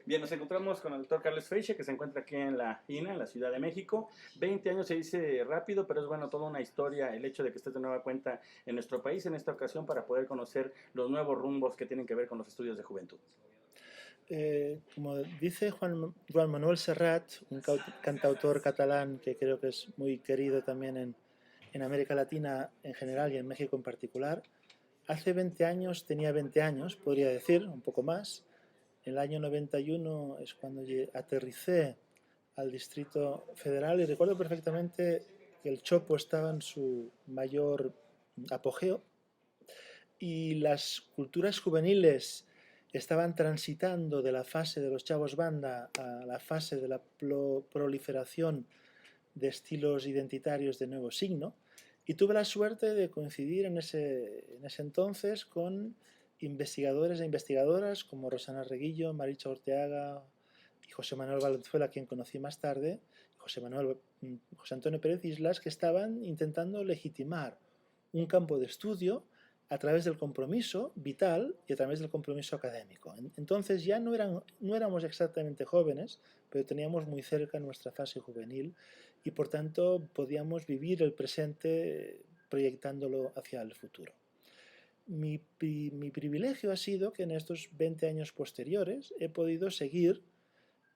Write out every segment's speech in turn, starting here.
Bien, nos encontramos con el doctor Carles Freixe, que se encuentra aquí en la INA, en la Ciudad de México. 20 años se dice rápido, pero es bueno, toda una historia el hecho de que estés de nueva cuenta en nuestro país en esta ocasión para poder conocer los nuevos rumbos que tienen que ver con los estudios de juventud. Como dice Juan Manuel Serrat, un cantautor catalán que creo que es muy querido también en América Latina en general y en México en particular, hace 20 años tenía 20 años, podría decir, un poco más. En el año 91 es cuando aterricé al Distrito Federal y recuerdo perfectamente que el Chopo estaba en su mayor apogeo y las culturas juveniles estaban transitando de la fase de los chavos banda a la fase de la proliferación de estilos identitarios de nuevo signo, y tuve la suerte de coincidir en ese entonces con investigadores e investigadoras como Rosana Reguillo, Maricha Orteaga y José Manuel Valenzuela, a quien conocí más tarde, José Antonio Pérez Islas, que estaban intentando legitimar un campo de estudio a través del compromiso vital y a través del compromiso académico. Entonces ya no éramos exactamente jóvenes, pero teníamos muy cerca nuestra fase juvenil y por tanto podíamos vivir el presente proyectándolo hacia el futuro. Mi privilegio ha sido que en estos 20 años posteriores he podido seguir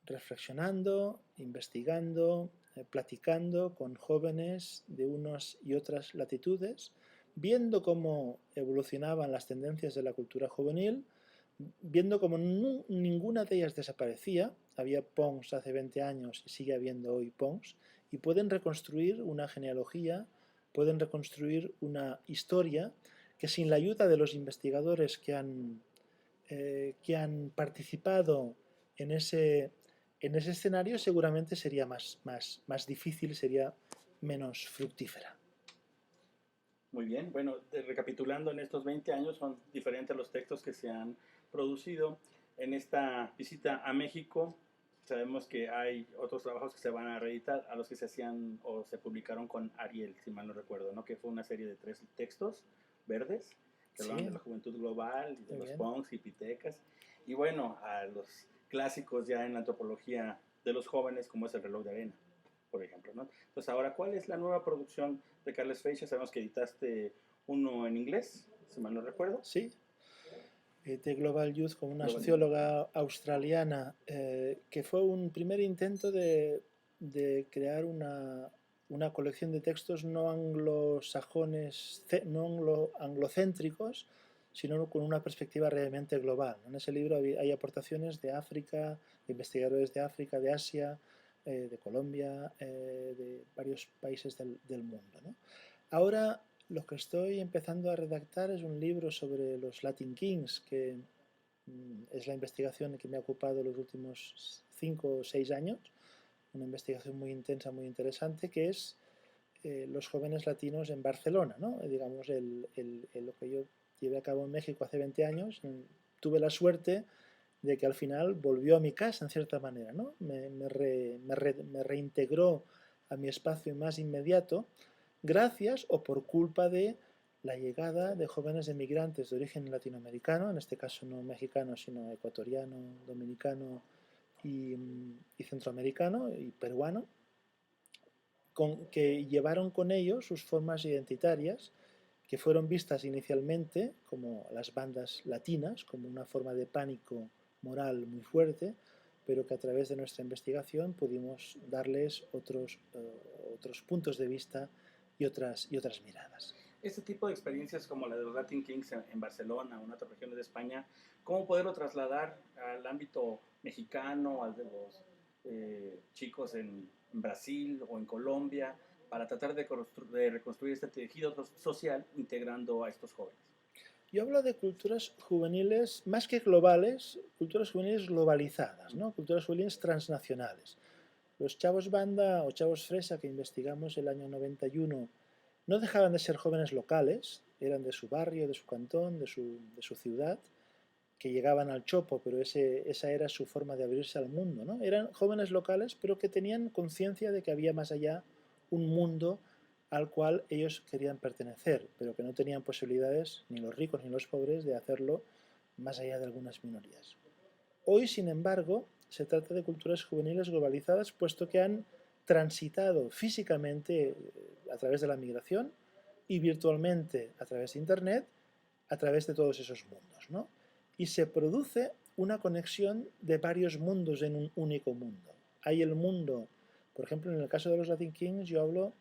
reflexionando, investigando, platicando con jóvenes de unas y otras latitudes, viendo cómo evolucionaban las tendencias de la cultura juvenil, viendo cómo ninguna de ellas desaparecía. Había punks hace 20 años y sigue habiendo hoy punks, y pueden reconstruir una genealogía, pueden reconstruir una historia que sin la ayuda de los investigadores que han participado en ese escenario seguramente sería más difícil, sería menos fructífera. Muy bien, bueno, recapitulando, en estos 20 años son diferentes los textos que se han producido. En esta visita a México, sabemos que hay otros trabajos que se van a reeditar, a los que se hacían o se publicaron con Ariel, si mal no recuerdo, ¿no? Que fue una serie de 3 textos verdes que hablaban de Sí, la juventud global y de muy los bien. punks y pitecas. Y bueno, a los clásicos ya en la antropología de los jóvenes, como es el reloj de arena, por ejemplo, ¿no? Entonces, ahora, ¿cuál es la nueva producción de Carles Freixe? Sabemos que editaste uno en inglés, si mal no recuerdo. Sí, de Global Youth con una Global Youth. socióloga australiana, que fue un primer intento de crear una colección de textos no anglosajones, no anglocéntricos, sino con una perspectiva realmente global. En ese libro hay aportaciones de África, de investigadores de África, de Asia, de Colombia, de varios países del mundo, ¿no? Ahora lo que estoy empezando a redactar es un libro sobre los Latin Kings, que es la investigación que me ha ocupado los últimos 5 o 6 años, una investigación muy intensa, muy interesante, que es los jóvenes latinos en Barcelona, ¿no? Digamos, lo que yo llevé a cabo en México hace 20 años, tuve la suerte de que al final volvió a mi casa en cierta manera, ¿no? Me reintegró a mi espacio más inmediato gracias o por culpa de la llegada de jóvenes emigrantes de origen latinoamericano, en este caso no mexicano, sino ecuatoriano, dominicano y centroamericano y peruano, que llevaron con ellos sus formas identitarias, que fueron vistas inicialmente como las bandas latinas, como una forma de pánico moral muy fuerte, pero que a través de nuestra investigación pudimos darles otros puntos de vista y otras miradas. Este tipo de experiencias como la de los Latin Kings en Barcelona o en otras regiones de España, ¿cómo poderlo trasladar al ámbito mexicano, al de los chicos en Brasil o en Colombia, para tratar de reconstruir este tejido social integrando a estos jóvenes? Yo hablo de culturas juveniles, más que globales, culturas juveniles globalizadas, ¿no? Culturas juveniles transnacionales. Los chavos banda o chavos fresa que investigamos el año 91 no dejaban de ser jóvenes locales, eran de su barrio, de su cantón, de su ciudad, que llegaban al chopo, pero esa era su forma de abrirse al mundo, ¿no? Eran jóvenes locales, pero que tenían conciencia de que había más allá un mundo al cual ellos querían pertenecer, pero que no tenían posibilidades, ni los ricos ni los pobres, de hacerlo más allá de algunas minorías. Hoy, sin embargo, se trata de culturas juveniles globalizadas, puesto que han transitado físicamente a través de la migración y virtualmente a través de Internet, a través de todos esos mundos, ¿no? Y se produce una conexión de varios mundos en un único mundo. Hay el mundo, por ejemplo, en el caso de los Latin Kings, yo hablo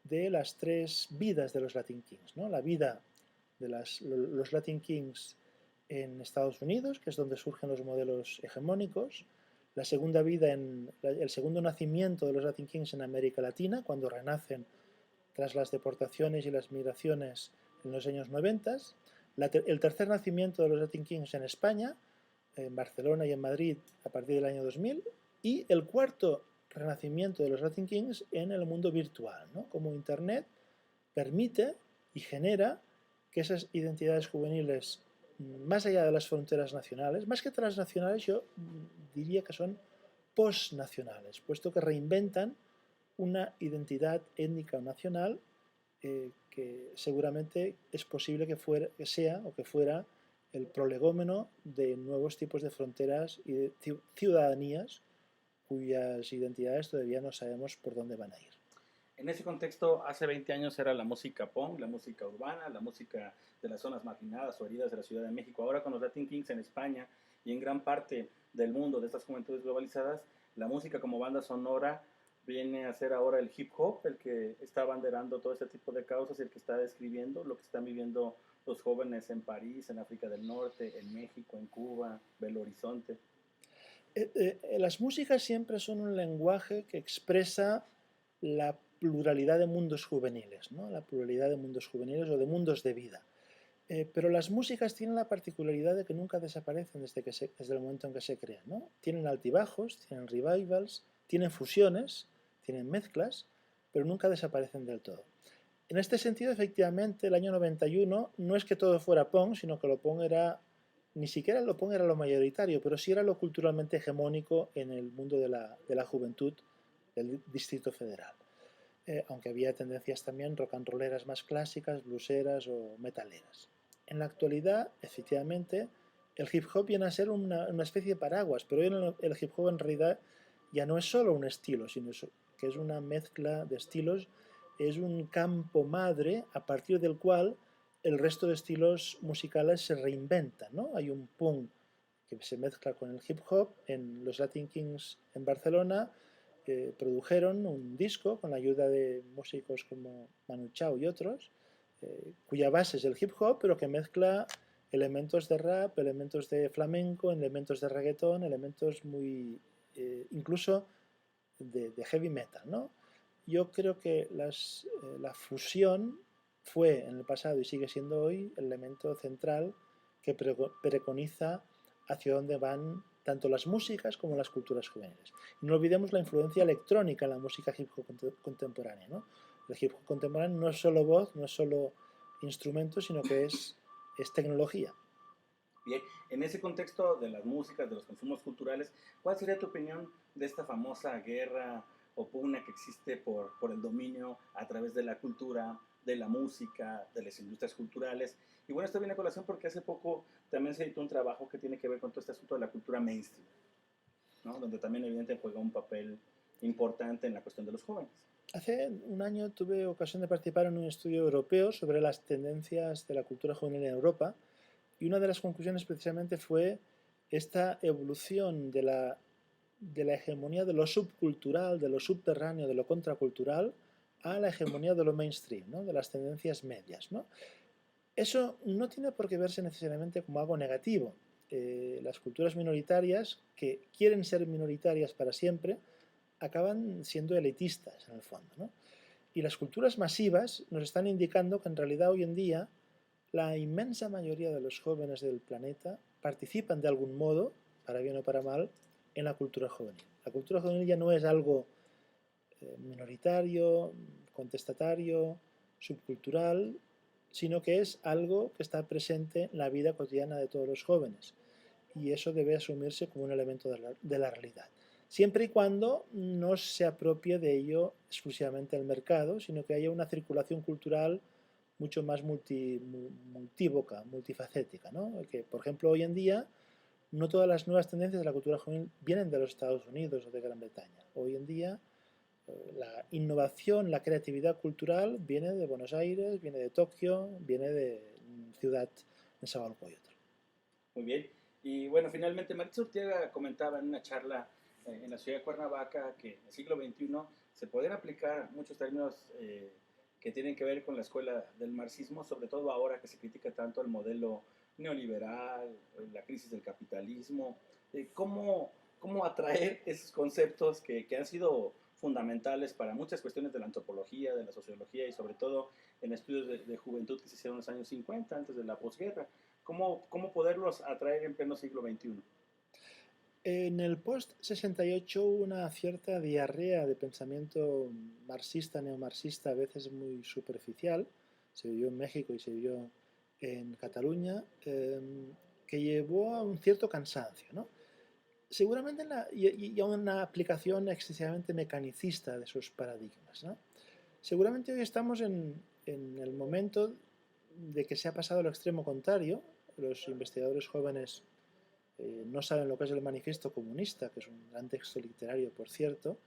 de las 3 vidas de los Latin Kings, ¿no? La vida de los Latin Kings en Estados Unidos, que es donde surgen los modelos hegemónicos, la segunda vida, el segundo nacimiento de los Latin Kings en América Latina, cuando renacen tras las deportaciones y las migraciones en los años 90, el tercer nacimiento de los Latin Kings en España, en Barcelona y en Madrid a partir del año 2000, y el cuarto renacimiento de los Latin Kings en el mundo virtual, ¿no? Como Internet permite y genera que esas identidades juveniles, más allá de las fronteras nacionales, más que transnacionales, yo diría que son postnacionales, puesto que reinventan una identidad étnica o nacional que seguramente es posible que sea o que fuera el prolegómeno de nuevos tipos de fronteras y de ciudadanías cuyas identidades todavía no sabemos por dónde van a ir. En ese contexto, hace 20 años era la música punk, la música urbana, la música de las zonas marginadas o heridas de la Ciudad de México. Ahora con los Latin Kings en España y en gran parte del mundo de estas juventudes globalizadas, la música como banda sonora viene a ser ahora el hip hop, el que está abanderando todo este tipo de causas, el que está describiendo lo que están viviendo los jóvenes en París, en África del Norte, en México, en Cuba, Belo Horizonte. Las músicas siempre son un lenguaje que expresa la pluralidad de mundos juveniles, ¿no? La pluralidad de mundos juveniles o de mundos de vida. Pero las músicas tienen la particularidad de que nunca desaparecen desde el momento en que se crean, ¿no? Tienen altibajos, tienen revivals, tienen fusiones, tienen mezclas, pero nunca desaparecen del todo. En este sentido, efectivamente, el año 91 no es que todo fuera punk, sino que lo punk era, ni siquiera lo punk era lo mayoritario, pero sí era lo culturalmente hegemónico en el mundo de la juventud del Distrito Federal. Aunque había tendencias también rock and rolleras más clásicas, blueseras o metaleras. En la actualidad, efectivamente, el hip hop viene a ser una especie de paraguas, pero hoy el hip hop en realidad ya no es solo un estilo, sino que es una mezcla de estilos, es un campo madre a partir del cual el resto de estilos musicales se reinventan, ¿no? Hay un punk que se mezcla con el hip hop. En los Latin Kings en Barcelona produjeron un disco con la ayuda de músicos como Manu Chao y otros, cuya base es el hip hop, pero que mezcla elementos de rap, elementos de flamenco, elementos de reggaetón, elementos muy incluso de heavy metal, ¿no? Yo creo que la fusión fue en el pasado y sigue siendo hoy el elemento central que preconiza hacia dónde van tanto las músicas como las culturas juveniles. Y no olvidemos la influencia electrónica en la música hip hop contemporánea, ¿no? El hip hop contemporáneo no es solo voz, no es solo instrumento, sino que es tecnología. Bien, en ese contexto de las músicas, de los consumos culturales, ¿cuál sería tu opinión de esta famosa guerra o pugna que existe por el dominio a través de la cultura, de la música, de las industrias culturales? Y bueno, esto viene a colación porque hace poco también se editó un trabajo que tiene que ver con todo este asunto de la cultura mainstream, ¿no? Donde también evidentemente juega un papel importante en la cuestión de los jóvenes. Hace un año tuve ocasión de participar en un estudio europeo sobre las tendencias de la cultura juvenil en Europa, y una de las conclusiones precisamente fue esta evolución de la hegemonía de lo subcultural, de lo subterráneo, de lo contracultural, a la hegemonía de lo mainstream, ¿no? De las tendencias medias, ¿no? Eso no tiene por qué verse necesariamente como algo negativo. Las culturas minoritarias, que quieren ser minoritarias para siempre, acaban siendo elitistas en el fondo, ¿no? Y las culturas masivas nos están indicando que en realidad hoy en día la inmensa mayoría de los jóvenes del planeta participan de algún modo, para bien o para mal, en la cultura juvenil. La cultura juvenil ya no es algo minoritario, contestatario, subcultural, sino que es algo que está presente en la vida cotidiana de todos los jóvenes. Y eso debe asumirse como un elemento de la realidad. Siempre y cuando no se apropie de ello exclusivamente el mercado, sino que haya una circulación cultural mucho más multívoca, multifacética, ¿no? Que, por ejemplo, hoy en día no todas las nuevas tendencias de la cultura juvenil vienen de los Estados Unidos o de Gran Bretaña. Hoy en día la innovación, la creatividad cultural viene de Buenos Aires, viene de Tokio, viene de ciudad en Nezahualcóyotl. Muy bien. Y bueno, finalmente Maritza Urteaga comentaba en una charla en la ciudad de Cuernavaca que en el siglo XXI se pueden aplicar muchos términos que tienen que ver con la escuela del marxismo, sobre todo ahora que se critica tanto el modelo neoliberal, la crisis del capitalismo, cómo atraer esos conceptos que han sido fundamentales para muchas cuestiones de la antropología, de la sociología y sobre todo en estudios de juventud que se hicieron en los años 50, antes de la posguerra. ¿Cómo poderlos atraer en pleno siglo XXI? En el post-68 hubo una cierta diarrea de pensamiento marxista, neomarxista, a veces muy superficial, se vivió en México y se vivió en Cataluña, que llevó a un cierto cansancio, ¿no? Seguramente y a una aplicación excesivamente mecanicista de esos paradigmas, ¿no? Seguramente hoy estamos en el momento de que se ha pasado al extremo contrario. Los investigadores jóvenes no saben lo que es el Manifiesto Comunista, que es un gran texto literario, por cierto.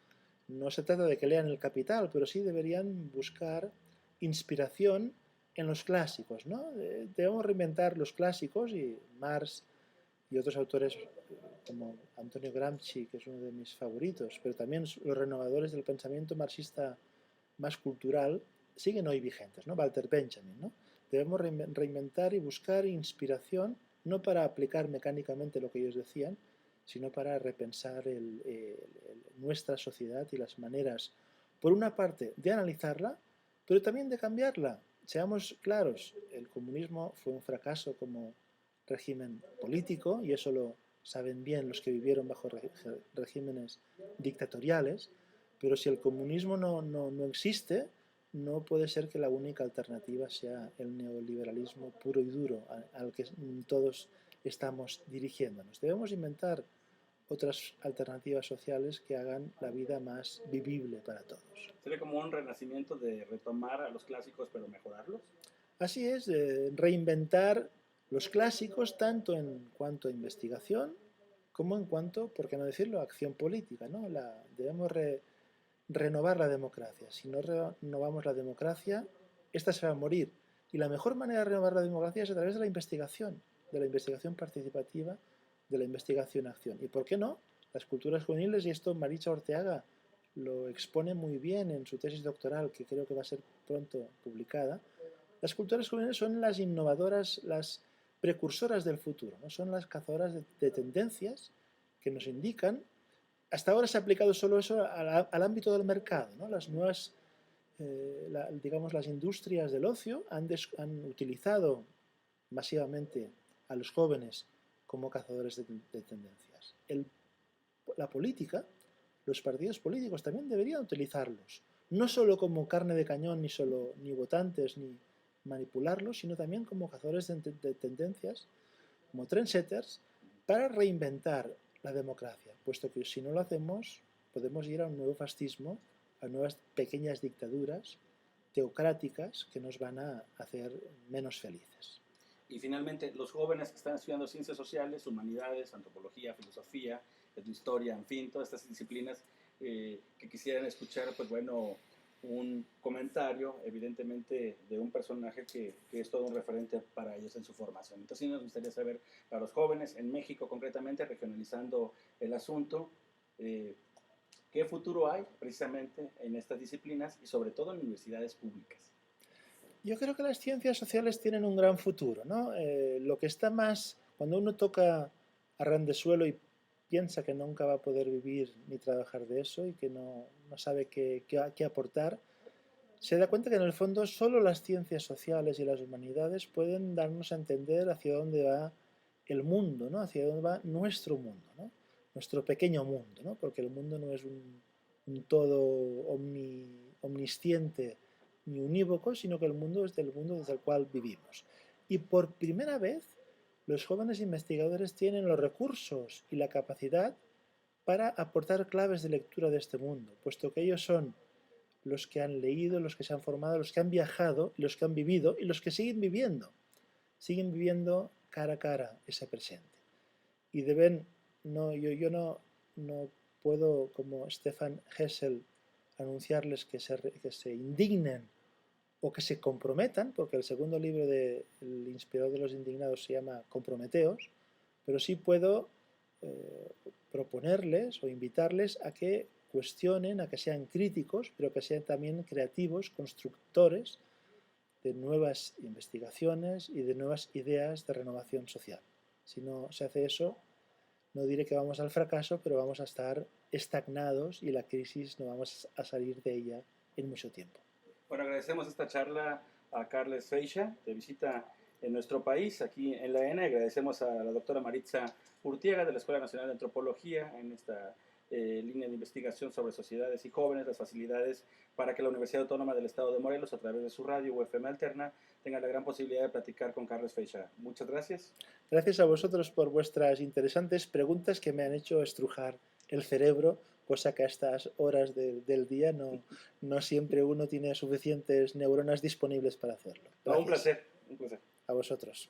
No se trata de que lean El Capital, pero sí deberían buscar inspiración en los clásicos, ¿no? Debemos reinventar los clásicos, y Marx y otros autores como Antonio Gramsci, que es uno de mis favoritos, pero también los renovadores del pensamiento marxista más cultural, siguen hoy vigentes, ¿no? Walter Benjamin, ¿no? Debemos reinventar y buscar inspiración, no para aplicar mecánicamente lo que ellos decían, sino para repensar nuestra sociedad y las maneras, por una parte, de analizarla, pero también de cambiarla. Seamos claros, el comunismo fue un fracaso como régimen político, y eso lo saben bien los que vivieron bajo regímenes dictatoriales, pero si el comunismo no existe, no puede ser que la única alternativa sea el neoliberalismo puro y duro al que todos estamos dirigiéndonos. Debemos inventar otras alternativas sociales que hagan la vida más vivible para todos. ¿Sería como un renacimiento de retomar a los clásicos pero mejorarlos? Así es, reinventar los clásicos tanto en cuanto a investigación como en cuanto, por qué no decirlo, a acción política, ¿no? Debemos renovar la democracia. Si no renovamos la democracia, esta se va a morir. Y la mejor manera de renovar la democracia es a través de la investigación participativa, de la investigación-acción. ¿Y por qué no? Las culturas juveniles, y esto Maritza Orteaga lo expone muy bien en su tesis doctoral, que creo que va a ser pronto publicada. Las culturas juveniles son las innovadoras, las precursoras del futuro, ¿no? Son las cazadoras de tendencias que nos indican. Hasta ahora se ha aplicado solo eso al ámbito del mercado, ¿no? Las nuevas, digamos, las industrias del ocio han utilizado masivamente a los jóvenes como cazadores de tendencias. La política, los partidos políticos también deberían utilizarlos, no solo como carne de cañón, ni votantes, ni manipularlos, sino también como cazadores de tendencias, como trendsetters, para reinventar la democracia, puesto que si no lo hacemos podemos ir a un nuevo fascismo, a nuevas pequeñas dictaduras teocráticas que nos van a hacer menos felices. Y finalmente, los jóvenes que están estudiando ciencias sociales, humanidades, antropología, filosofía, historia, en fin, todas estas disciplinas que quisieran escuchar, pues bueno, un comentario, evidentemente, de un personaje que es todo un referente para ellos en su formación. Entonces, sí nos gustaría saber, para los jóvenes, en México concretamente, regionalizando el asunto, ¿qué futuro hay precisamente en estas disciplinas y sobre todo en universidades públicas? Yo creo que las ciencias sociales tienen un gran futuro, ¿no? Lo que está más, cuando uno toca a ras de suelo y piensa que nunca va a poder vivir ni trabajar de eso y que no sabe qué aportar, se da cuenta que en el fondo solo las ciencias sociales y las humanidades pueden darnos a entender hacia dónde va el mundo, ¿no? Hacia dónde va nuestro mundo, ¿no? Nuestro pequeño mundo, ¿no? Porque el mundo no es un todo omnisciente ni unívoco, sino que el mundo es del mundo desde el cual vivimos. Y por primera vez, los jóvenes investigadores tienen los recursos y la capacidad para aportar claves de lectura de este mundo, puesto que ellos son los que han leído, los que se han formado, los que han viajado, los que han vivido y los que siguen viviendo cara a cara ese presente. y deben, no, yo no puedo, como Stefan Hessel, anunciarles que se indignen o que se comprometan, porque el segundo libro del Inspirador de los Indignados se llama Comprometeos, pero sí puedo proponerles o invitarles a que cuestionen, a que sean críticos, pero que sean también creativos, constructores de nuevas investigaciones y de nuevas ideas de renovación social. Si no se hace eso, no diré que vamos al fracaso, pero vamos a estar estagnados y la crisis no vamos a salir de ella en mucho tiempo. Bueno, agradecemos esta charla a Carles Freixa, de visita en nuestro país, aquí en la ENA. Agradecemos a la doctora Maritza Urtiaga, de la Escuela Nacional de Antropología, en esta línea de investigación sobre sociedades y jóvenes, las facilidades para que la Universidad Autónoma del Estado de Morelos, a través de su radio UFM Alterna, tenga la gran posibilidad de platicar con Carles Freixa. Muchas gracias. Gracias a vosotros por vuestras interesantes preguntas que me han hecho estrujar el cerebro, cosa que a estas horas del día no siempre uno tiene suficientes neuronas disponibles para hacerlo. No, un placer, un placer. A vosotros.